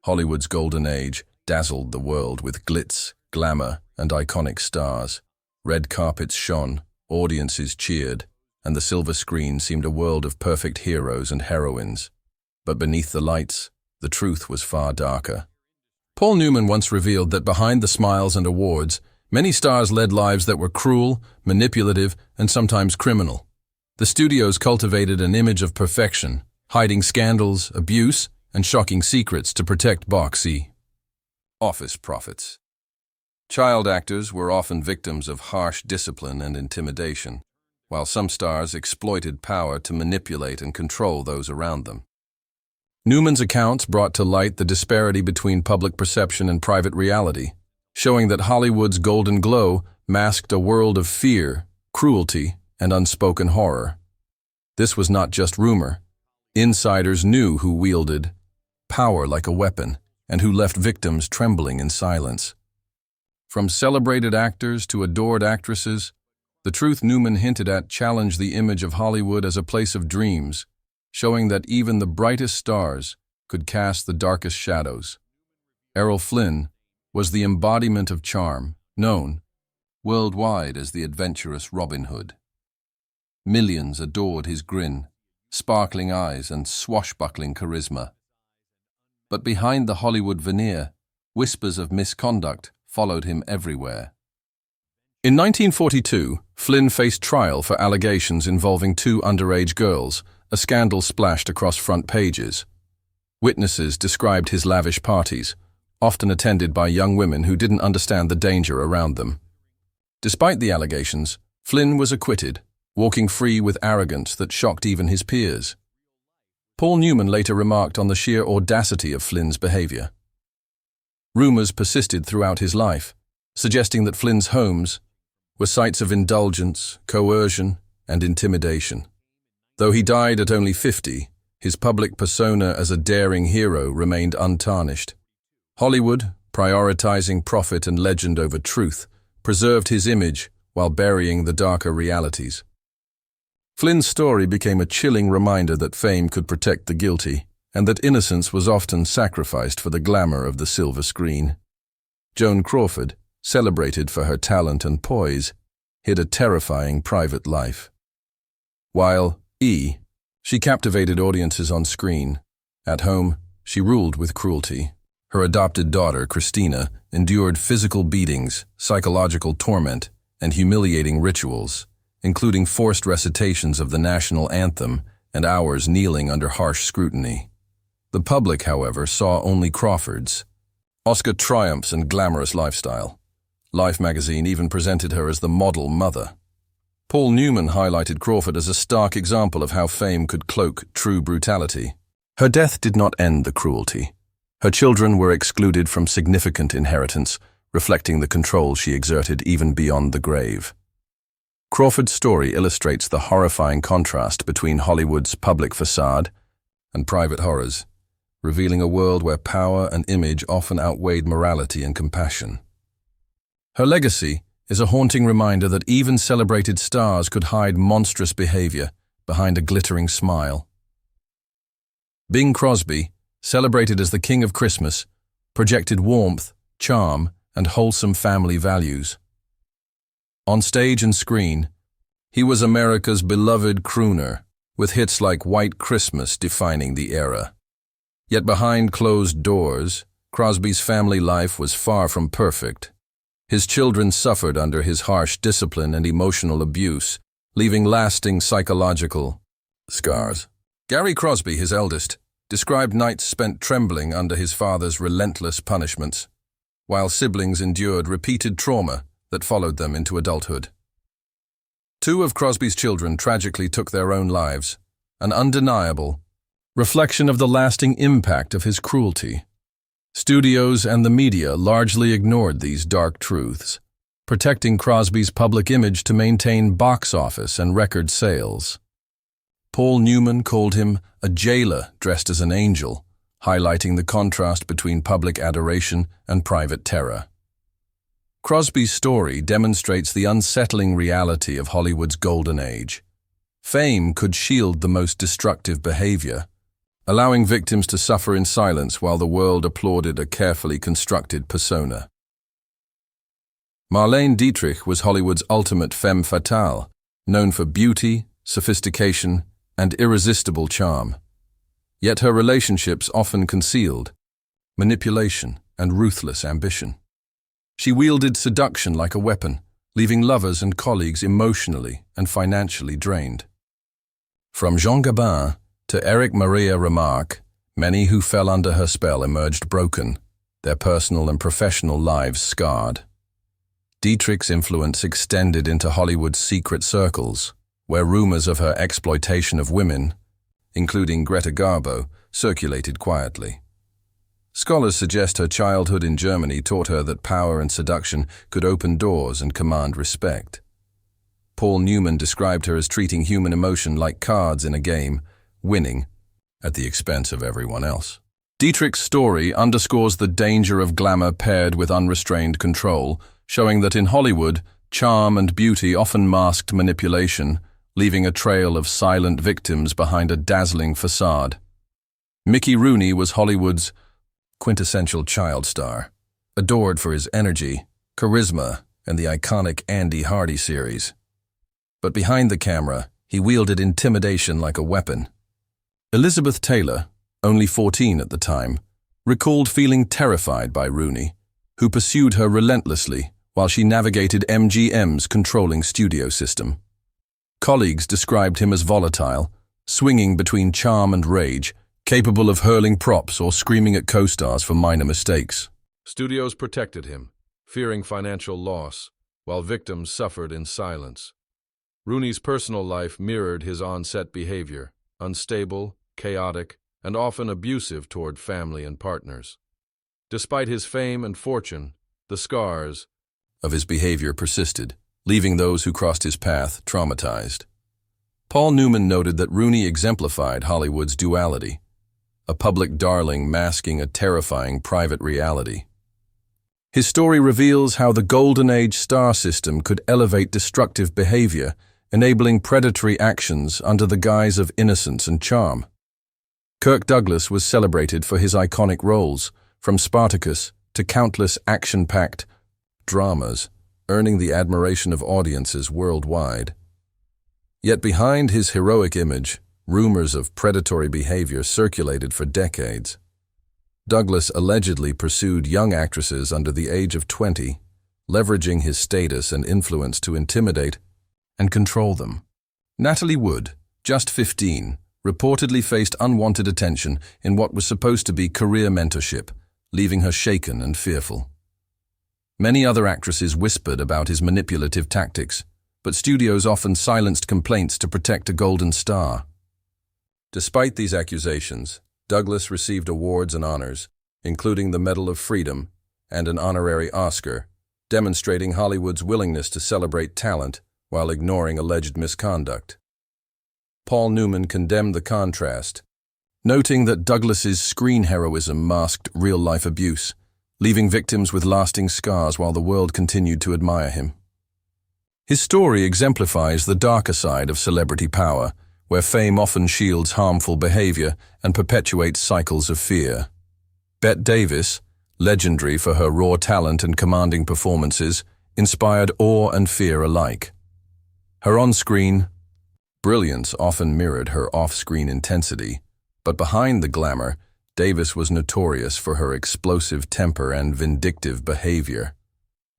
Hollywood's golden age dazzled the world with glitz, glamour, and iconic stars. Red carpets shone, audiences cheered, and the silver screen seemed a world of perfect heroes and heroines. But beneath the lights, the truth was far darker. Paul Newman once revealed that behind the smiles and awards, many stars led lives that were cruel, manipulative, and sometimes criminal. The studios cultivated an image of perfection, hiding scandals, abuse, and shocking secrets to protect box office profits. Child actors were often victims of harsh discipline and intimidation, while some stars exploited power to manipulate and control those around them. Newman's accounts brought to light the disparity between public perception and private reality, showing that Hollywood's golden glow masked a world of fear, cruelty, and unspoken horror. This was not just rumor. Insiders knew who wielded power like a weapon and who left victims trembling in silence. From celebrated actors to adored actresses, the truth Newman hinted at challenged the image of Hollywood as a place of dreams, showing that even the brightest stars could cast the darkest shadows. Errol Flynn was the embodiment of charm, known worldwide as the adventurous Robin Hood. Millions adored his grin, sparkling eyes, and swashbuckling charisma. But behind the Hollywood veneer, whispers of misconduct followed him everywhere. In 1942, Flynn faced trial for allegations involving two underage girls, a scandal splashed across front pages. Witnesses described his lavish parties, often attended by young women who didn't understand the danger around them. Despite the allegations, Flynn was acquitted, walking free with arrogance that shocked even his peers. Paul Newman later remarked on the sheer audacity of Flynn's behavior. Rumors persisted throughout his life, suggesting that Flynn's homes were sites of indulgence, coercion, and intimidation. Though he died at only 50, his public persona as a daring hero remained untarnished. Hollywood, prioritizing profit and legend over truth, preserved his image while burying the darker realities. Flynn's story became a chilling reminder that fame could protect the guilty, and that innocence was often sacrificed for the glamour of the silver screen. Joan Crawford, celebrated for her talent and poise, hid a terrifying private life. While she captivated audiences on screen, at home, she ruled with cruelty. Her adopted daughter, Christina, endured physical beatings, psychological torment, and humiliating rituals, including forced recitations of the national anthem and hours kneeling under harsh scrutiny. The public, however, saw only Crawford's Oscar triumphs and glamorous lifestyle. Life magazine even presented her as the model mother. Paul Newman highlighted Crawford as a stark example of how fame could cloak true brutality. Her death did not end the cruelty. Her children were excluded from significant inheritance, reflecting the control she exerted even beyond the grave. Crawford's story illustrates the horrifying contrast between Hollywood's public facade and private horrors, revealing a world where power and image often outweighed morality and compassion. Her legacy is a haunting reminder that even celebrated stars could hide monstrous behavior behind a glittering smile. Bing Crosby, celebrated as the King of Christmas, projected warmth, charm, and wholesome family values. On stage and screen, he was America's beloved crooner, with hits like White Christmas defining the era. Yet behind closed doors, Crosby's family life was far from perfect. His children suffered under his harsh discipline and emotional abuse, leaving lasting psychological scars. Gary Crosby, his eldest, described nights spent trembling under his father's relentless punishments, while siblings endured repeated trauma that followed them into adulthood. Two of Crosby's children tragically took their own lives, an undeniable reflection of the lasting impact of his cruelty. Studios and the media largely ignored these dark truths, protecting Crosby's public image to maintain box office and record sales. Paul Newman called him a jailer dressed as an angel, highlighting the contrast between public adoration and private terror. Crosby's story demonstrates the unsettling reality of Hollywood's golden age. Fame could shield the most destructive behavior, allowing victims to suffer in silence while the world applauded a carefully constructed persona. Marlene Dietrich was Hollywood's ultimate femme fatale, known for beauty, sophistication, and irresistible charm. Yet her relationships often concealed manipulation and ruthless ambition. She wielded seduction like a weapon, leaving lovers and colleagues emotionally and financially drained. From Jean Gabin to Eric Maria Remarque, many who fell under her spell emerged broken, their personal and professional lives scarred. Dietrich's influence extended into Hollywood's secret circles, where rumors of her exploitation of women, including Greta Garbo, circulated quietly. Scholars suggest her childhood in Germany taught her that power and seduction could open doors and command respect. Paul Newman described her as treating human emotion like cards in a game, winning at the expense of everyone else. Dietrich's story underscores the danger of glamour paired with unrestrained control, showing that in Hollywood, charm and beauty often masked manipulation, leaving a trail of silent victims behind a dazzling facade. Mickey Rooney was Hollywood's quintessential child star, adored for his energy, charisma, and the iconic Andy Hardy series. But behind the camera, he wielded intimidation like a weapon. Elizabeth Taylor, only 14 at the time, recalled feeling terrified by Rooney, who pursued her relentlessly while she navigated MGM's controlling studio system. Colleagues described him as volatile, swinging between charm and rage, capable of hurling props or screaming at co-stars for minor mistakes. Studios protected him, fearing financial loss, while victims suffered in silence. Rooney's personal life mirrored his on-set behavior, unstable, chaotic, and often abusive toward family and partners. Despite his fame and fortune, the scars of his behavior persisted, leaving those who crossed his path traumatized. Paul Newman noted that Rooney exemplified Hollywood's duality, a public darling masking a terrifying private reality. His story reveals how the Golden Age star system could elevate destructive behavior, enabling predatory actions under the guise of innocence and charm. Kirk Douglas was celebrated for his iconic roles, from Spartacus to countless action-packed dramas, earning the admiration of audiences worldwide. Yet behind his heroic image, rumors of predatory behavior circulated for decades. Douglas allegedly pursued young actresses under the age of 20, leveraging his status and influence to intimidate and control them. Natalie Wood, just 15, reportedly faced unwanted attention in what was supposed to be career mentorship, leaving her shaken and fearful. Many other actresses whispered about his manipulative tactics, but studios often silenced complaints to protect a golden star. Despite these accusations, Douglas received awards and honors, including the Medal of Freedom and an honorary Oscar, demonstrating Hollywood's willingness to celebrate talent while ignoring alleged misconduct. Paul Newman condemned the contrast, noting that Douglas's screen heroism masked real-life abuse, leaving victims with lasting scars while the world continued to admire him. His story exemplifies the darker side of celebrity power, where fame often shields harmful behavior and perpetuates cycles of fear. Bette Davis, legendary for her raw talent and commanding performances, inspired awe and fear alike. Her on-screen brilliance often mirrored her off-screen intensity, but behind the glamour, Davis was notorious for her explosive temper and vindictive behavior.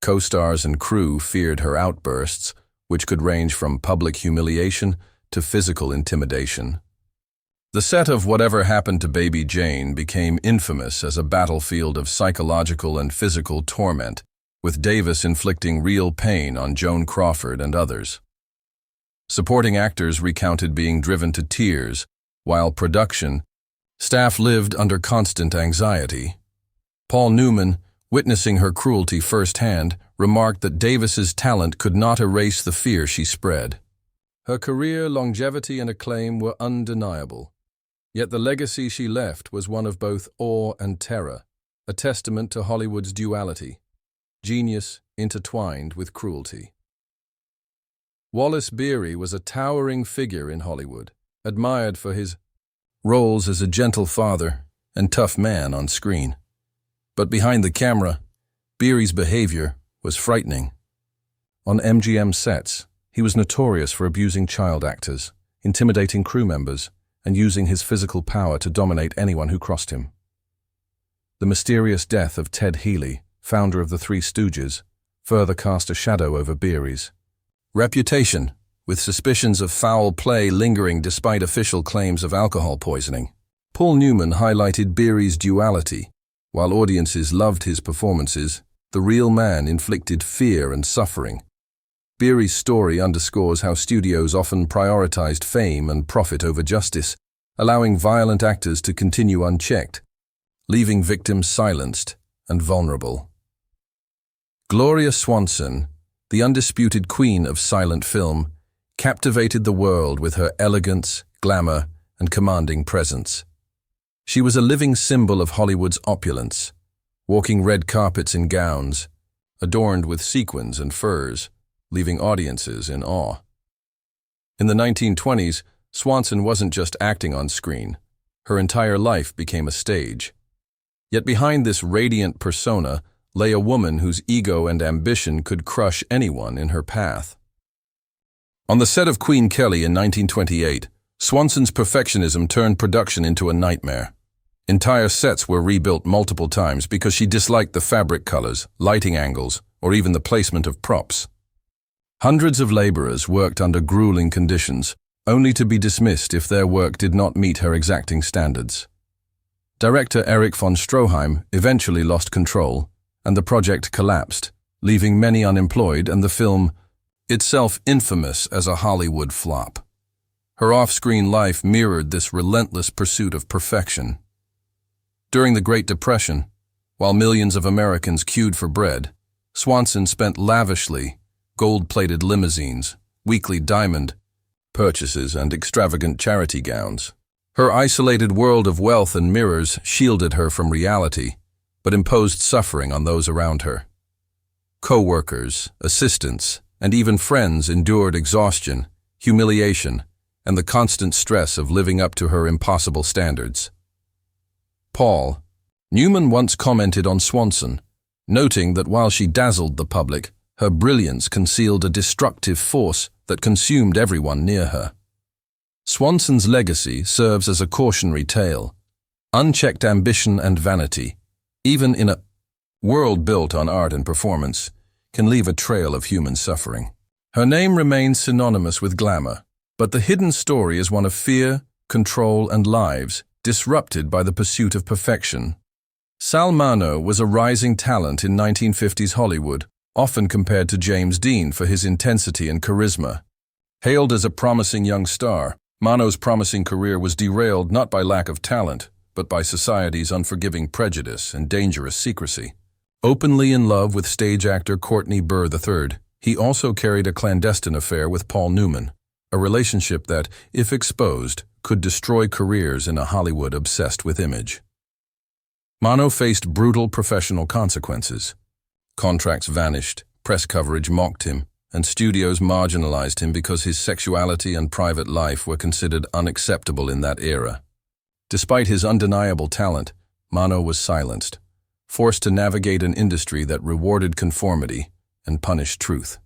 Co-stars and crew feared her outbursts, which could range from public humiliation to physical intimidation. The set of Whatever Happened to Baby Jane became infamous as a battlefield of psychological and physical torment, with Davis inflicting real pain on Joan Crawford and others. Supporting actors recounted being driven to tears, while production staff lived under constant anxiety. Paul Newman, witnessing her cruelty firsthand, remarked that Davis's talent could not erase the fear she spread. Her career, longevity, and acclaim were undeniable, yet the legacy she left was one of both awe and terror, a testament to Hollywood's duality, genius intertwined with cruelty. Wallace Beery was a towering figure in Hollywood, admired for his roles as a gentle father and tough man on screen. But behind the camera, Beery's behavior was frightening. On MGM sets, he was notorious for abusing child actors, intimidating crew members, and using his physical power to dominate anyone who crossed him. The mysterious death of Ted Healy, founder of the Three Stooges, further cast a shadow over Beery's reputation, with suspicions of foul play lingering despite official claims of alcohol poisoning. Paul Newman highlighted Beery's duality. While audiences loved his performances, the real man inflicted fear and suffering. Beery's story underscores how studios often prioritized fame and profit over justice, allowing violent actors to continue unchecked, leaving victims silenced and vulnerable. Gloria Swanson, the undisputed queen of silent film, captivated the world with her elegance, glamour, and commanding presence. She was a living symbol of Hollywood's opulence, walking red carpets in gowns, adorned with sequins and furs, leaving audiences in awe. In the 1920s, Swanson wasn't just acting on screen. Her entire life became a stage. Yet behind this radiant persona lay a woman whose ego and ambition could crush anyone in her path. On the set of Queen Kelly in 1928, Swanson's perfectionism turned production into a nightmare. Entire sets were rebuilt multiple times because she disliked the fabric colors, lighting angles, or even the placement of props. Hundreds of laborers worked under grueling conditions, only to be dismissed if their work did not meet her exacting standards. Director Erich von Stroheim eventually lost control, and the project collapsed, leaving many unemployed and the film itself infamous as a Hollywood flop. Her off-screen life mirrored this relentless pursuit of perfection. During the Great Depression, while millions of Americans queued for bread, Swanson spent lavishly gold-plated limousines, weekly diamond purchases, and extravagant charity gowns. Her isolated world of wealth and mirrors shielded her from reality, but imposed suffering on those around her. Co-workers, assistants, and even friends endured exhaustion, humiliation, and the constant stress of living up to her impossible standards. Paul Newman once commented on Swanson, noting that while she dazzled the public, her brilliance concealed a destructive force that consumed everyone near her. Swanson's legacy serves as a cautionary tale. Unchecked ambition and vanity, even in a world built on art and performance, can leave a trail of human suffering. Her name remains synonymous with glamour, but the hidden story is one of fear, control, and lives disrupted by the pursuit of perfection. Sal Mineo was a rising talent in 1950s Hollywood, often compared to James Dean for his intensity and charisma. Hailed as a promising young star, Mineo's promising career was derailed not by lack of talent, but by society's unforgiving prejudice and dangerous secrecy. Openly in love with stage actor Courtney Burr III, he also carried a clandestine affair with Paul Newman, a relationship that, if exposed, could destroy careers in a Hollywood obsessed with image. Mineo faced brutal professional consequences. Contracts vanished, press coverage mocked him, and studios marginalized him because his sexuality and private life were considered unacceptable in that era. Despite his undeniable talent, Mineo was silenced, forced to navigate an industry that rewarded conformity and punished truth.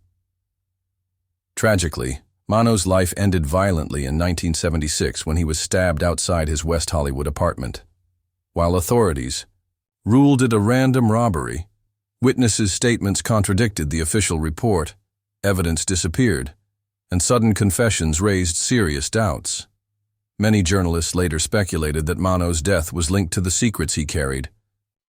Tragically, Mineo's life ended violently in 1976 when he was stabbed outside his West Hollywood apartment. While authorities ruled it a random robbery, witnesses' statements contradicted the official report, evidence disappeared, and sudden confessions raised serious doubts. Many journalists later speculated that Mineo's death was linked to the secrets he carried,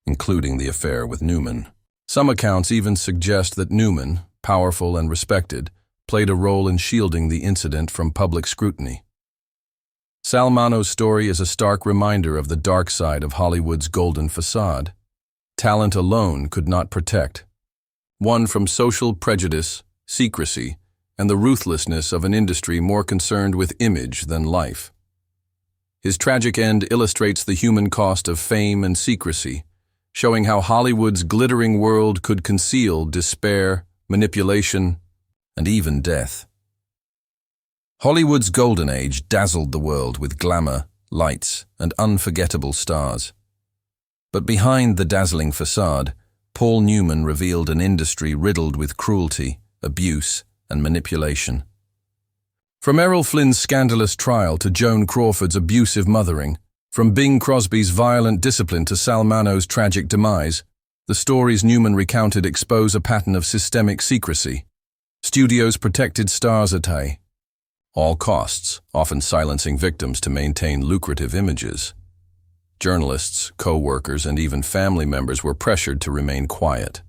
including the affair with Newman. Some accounts even suggest that Newman, powerful and respected, played a role in shielding the incident from public scrutiny. Sal Mineo's story is a stark reminder of the dark side of Hollywood's golden facade. Talent alone could not protect. One from social prejudice, secrecy, and the ruthlessness of an industry more concerned with image than life. His tragic end illustrates the human cost of fame and secrecy, showing how Hollywood's glittering world could conceal despair, manipulation, and even death. Hollywood's golden age dazzled the world with glamour, lights, and unforgettable stars. But behind the dazzling facade, Paul Newman revealed an industry riddled with cruelty, abuse, and manipulation. From Errol Flynn's scandalous trial to Joan Crawford's abusive mothering, from Bing Crosby's violent discipline to Sal Mineo's tragic demise, the stories Newman recounted expose a pattern of systemic secrecy. Studios protected stars at all costs, often silencing victims to maintain lucrative images. Journalists, co-workers, and even family members were pressured to remain quiet.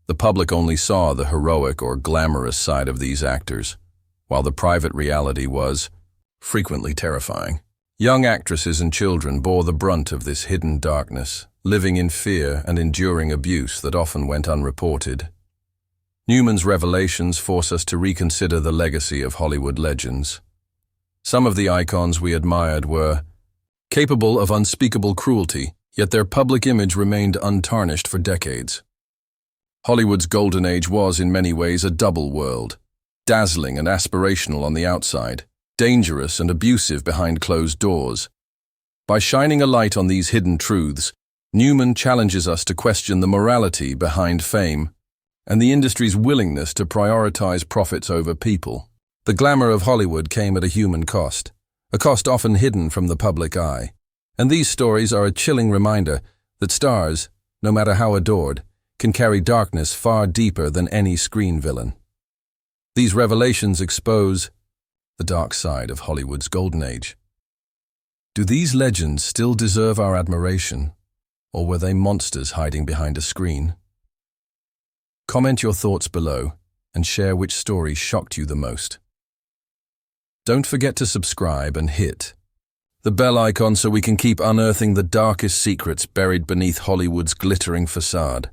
The public only saw the heroic or glamorous side of these actors, while the private reality was frequently terrifying. Young actresses and children bore the brunt of this hidden darkness, living in fear and enduring abuse that often went unreported. Newman's revelations force us to reconsider the legacy of Hollywood legends. Some of the icons we admired were capable of unspeakable cruelty, yet their public image remained untarnished for decades. Hollywood's golden age was, in many ways, a double world, dazzling and aspirational on the outside, dangerous and abusive behind closed doors. By shining a light on these hidden truths, Newman challenges us to question the morality behind fame and the industry's willingness to prioritize profits over people. The glamour of Hollywood came at a human cost, a cost often hidden from the public eye. And these stories are a chilling reminder that stars, no matter how adored, can carry darkness far deeper than any screen villain. These revelations expose the dark side of Hollywood's golden age. Do these legends still deserve our admiration, or were they monsters hiding behind a screen? Comment your thoughts below and share which story shocked you the most. Don't forget to subscribe and hit the bell icon so we can keep unearthing the darkest secrets buried beneath Hollywood's glittering facade.